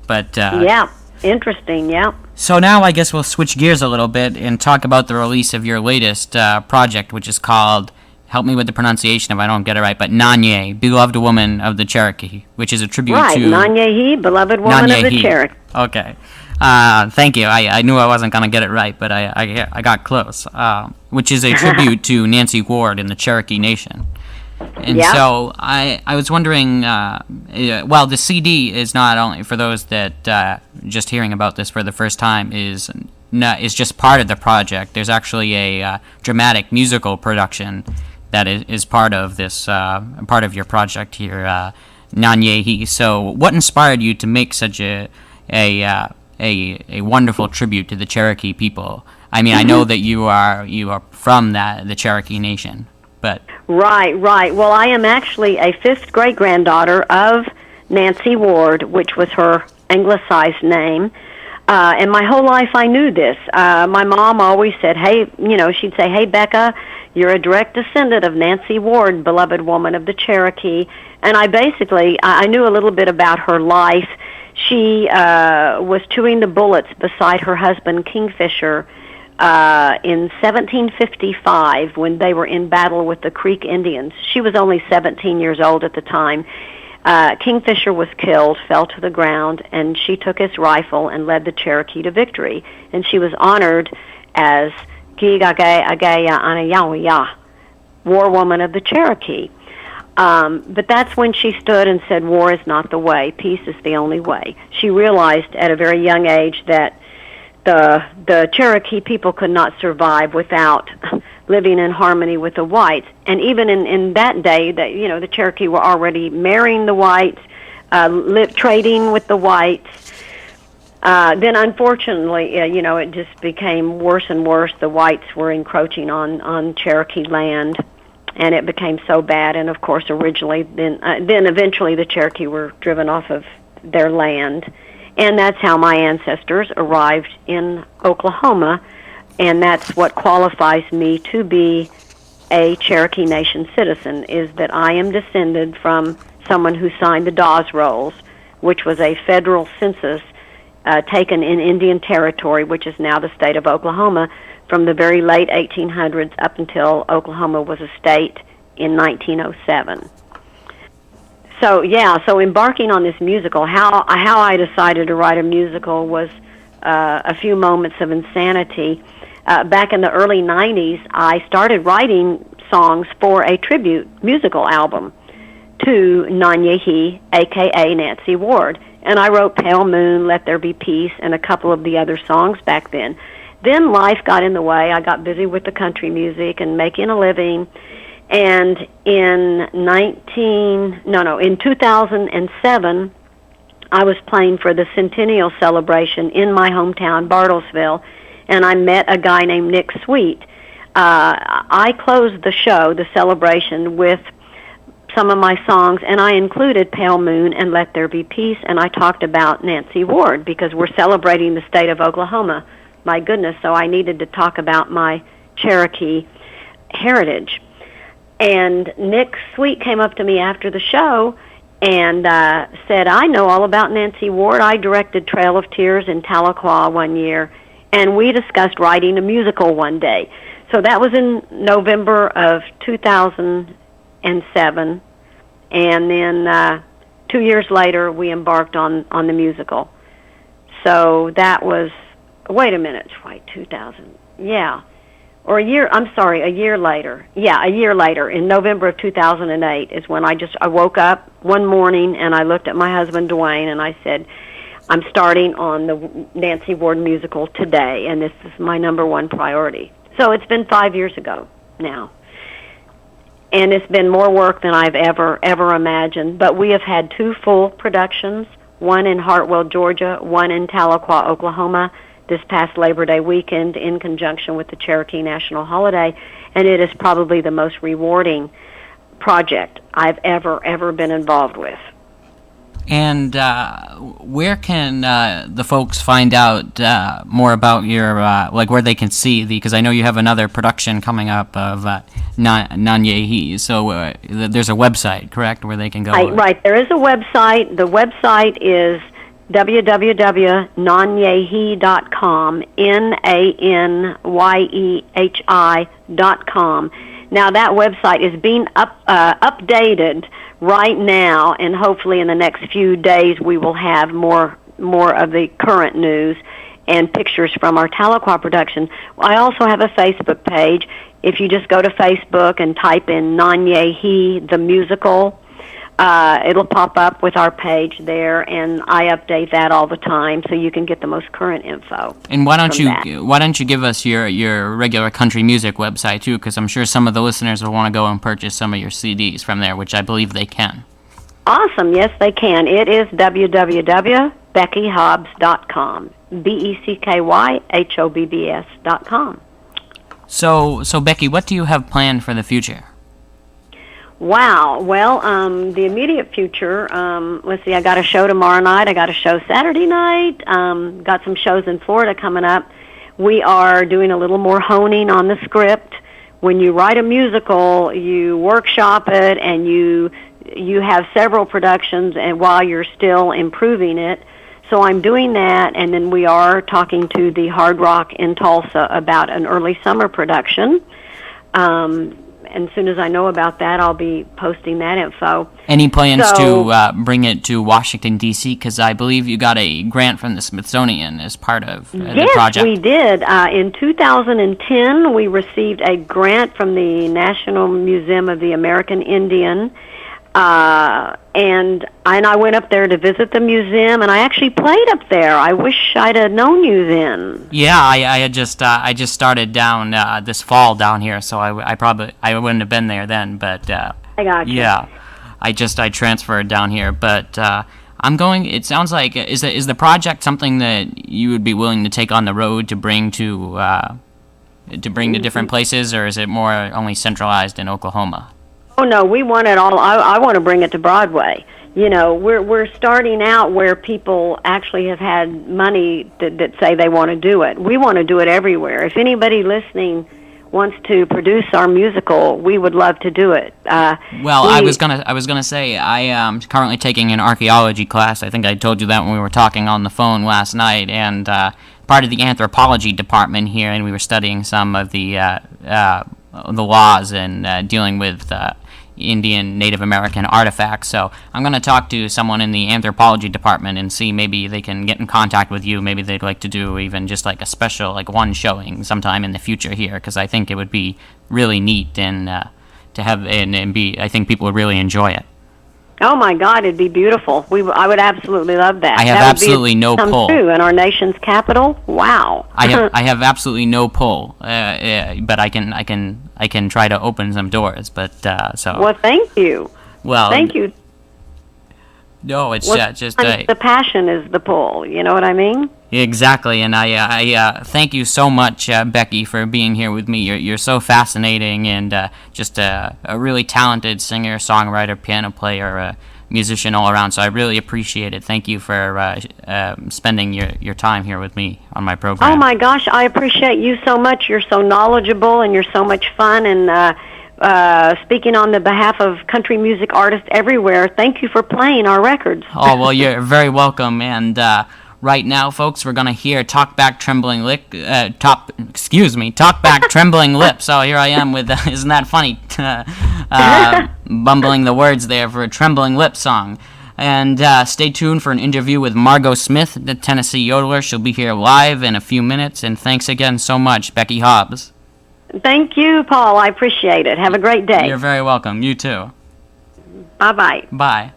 But yeah, interesting. Yeah. So now I guess we'll switch gears a little bit and talk about the release of your latest project, which is called, help me with the pronunciation if I don't get it right, but Nanye, Beloved Woman of the Cherokee, which is a tribute to... Right, Nanye, Beloved Woman of the Cherokee. Okay. Thank you. I knew I wasn't going to get it right, but I got close. Which is a tribute to Nancy Ward in the Cherokee Nation. And so I was wondering, well, the CD is not only, for those that just hearing about this for the first time, is just part of the project. There's actually a dramatic musical production that is part of this, part of your project here, Nanye. So what inspired you to make such a wonderful tribute to the Cherokee people? I mean, I know that you are from the Cherokee Nation, but... Right. Well, I am actually a fifth great-granddaughter of Nancy Ward, which was her anglicized name. And my whole life I knew this. My mom always said, hey, she'd say, hey, Becca, you're a direct descendant of Nancy Ward, Beloved Woman of the Cherokee. And I knew a little bit about her life. She was chewing the bullets beside her husband, Kingfisher, in 1755 when they were in battle with the Creek Indians. She was only 17 years old at the time. Kingfisher was killed, fell to the ground, and she took his rifle and led the Cherokee to victory. And she was honored as Ki'gagaya War Woman of the Cherokee. But that's when she stood and said, war is not the way, peace is the only way. She realized at a very young age that the Cherokee people could not survive without living in harmony with the whites. And even in that day, that the Cherokee were already marrying the whites, trading with the whites. Then unfortunately, it just became worse and worse. The whites were encroaching on Cherokee land, and it became so bad. And of course, eventually the Cherokee were driven off of their land. And that's how my ancestors arrived in Oklahoma, and that's what qualifies me to be a Cherokee Nation citizen, is that I am descended from someone who signed the Dawes Rolls, which was a federal census taken in Indian Territory, which is now the state of Oklahoma, from the very late 1800s up until Oklahoma was a state in 1907. So embarking on this musical, how I decided to write a musical was a few moments of insanity. Back in the early 90s, I started writing songs for a tribute musical album to Nanye, a.k.a. Nancy Ward. And I wrote Pale Moon, Let There Be Peace, and a couple of the other songs back then. Then life got in the way. I got busy with the country music and making a living. And in 2007, I was playing for the Centennial Celebration in my hometown, Bartlesville, and I met a guy named Nick Sweet. I closed the show, the celebration, with some of my songs, and I included Pale Moon and Let There Be Peace, and I talked about Nancy Ward because we're celebrating the state of Oklahoma. My goodness, so I needed to talk about my Cherokee heritage. And Nick Sweet came up to me after the show and said, I know all about Nancy Ward. I directed Trail of Tears in Tahlequah one year, and we discussed writing a musical one day. So that was in November of 2007, and then 2 years later, we embarked on the musical. So that was, wait a minute, 2000, yeah. Or a year later. Yeah, a year later, in November of 2008, is when I woke up one morning and I looked at my husband, Dwayne, and I said, I'm starting on the Nancy Ward musical today, and this is my number one priority. So it's been 5 years ago now. And it's been more work than I've ever imagined. But we have had 2 full productions, one in Hartwell, Georgia, one in Tahlequah, Oklahoma, this past Labor Day weekend in conjunction with the Cherokee National Holiday, and it is probably the most rewarding project I've ever been involved with. And where can the folks find out more about your, where they can see because I know you have another production coming up of Nanye. So there's a website, correct, where they can go? Right, there is a website. The website is www.nanyehi.com, NANYEHI.com. Now that website is being updated right now, and hopefully in the next few days we will have more of the current news and pictures from our Tahlequah production. I also have a Facebook page. If you just go to Facebook and type in Nanyehi the musical, it'll pop up with our page there, and I update that all the time, so you can get the most current info. And why don't you give us your regular country music website too? Because I'm sure some of the listeners will want to go and purchase some of your CDs from there, which I believe they can. Awesome. Yes, they can. It is www.beckyhobbs.com. BECKYHOBBS.com. So Becky, what do you have planned for the future? Wow. Well, the immediate future, let's see, I got a show tomorrow night. I got a show Saturday night. Got some shows in Florida coming up. We are doing a little more honing on the script. When you write a musical, you workshop it, and you have several productions and while you're still improving it. So I'm doing that, and then we are talking to the Hard Rock in Tulsa about an early summer production. And as soon as I know about that, I'll be posting that info. Any plans to bring it to Washington, D.C.? Because I believe you got a grant from the Smithsonian as part of the project. Yes, we did. In 2010, we received a grant from the National Museum of the American Indian. And I went up there to visit the museum, and I actually played up there. I wish I'd have known you then. Yeah, I just started down this fall down here, so I wouldn't have been there then. But I got you. Yeah, I transferred down here, but I'm going. It sounds like is the project something that you would be willing to take on the road to bring to different places, or is it more only centralized in Oklahoma? Oh no, we want it all. I want to bring it to Broadway. You know, we're starting out where people actually have had money that say they want to do it. We want to do it everywhere. If anybody listening wants to produce our musical, we would love to do it. Well, I was gonna say I am currently taking an archaeology class. I think I told you that when we were talking on the phone last night, and part of the anthropology department here, and we were studying some of the laws and dealing with Indian, Native American artifacts. So I'm going to talk to someone in the anthropology department and see maybe they can get in contact with you. Maybe they'd like to do even just like a special, like one showing sometime in the future here, because I think it would be really neat and to have and be. I think people would really enjoy it. Oh my God, it'd be beautiful. I would absolutely love that. I have absolutely no pull. True in our nation's capital. Wow. I have absolutely no pull, but I can try to open some doors. But so. Well, thank you. Well, thank you. No, it's just the passion is the pull. You know what I mean? Exactly, and I thank you so much, Becky, for being here with me. You're so fascinating and just a really talented singer, songwriter, piano player, musician all around. So I really appreciate it. Thank you for spending your time here with me on my program. Oh my gosh, I appreciate you so much. You're so knowledgeable and you're so much fun. And speaking on the behalf of country music artists everywhere, thank you for playing our records. Oh well, you're very welcome. And right now, folks, we're gonna hear "Talk Back Trembling Lip." Talk Back Trembling Lips. Oh, here I am with isn't that funny? Bumbling the words there for a Trembling Lip song. And stay tuned for an interview with Margot Smith, the Tennessee yodeler. She'll be here live in a few minutes. And thanks again so much, Becky Hobbs. Thank you, Paul. I appreciate it. Have a great day. You're very welcome. You too. Bye-bye. Bye.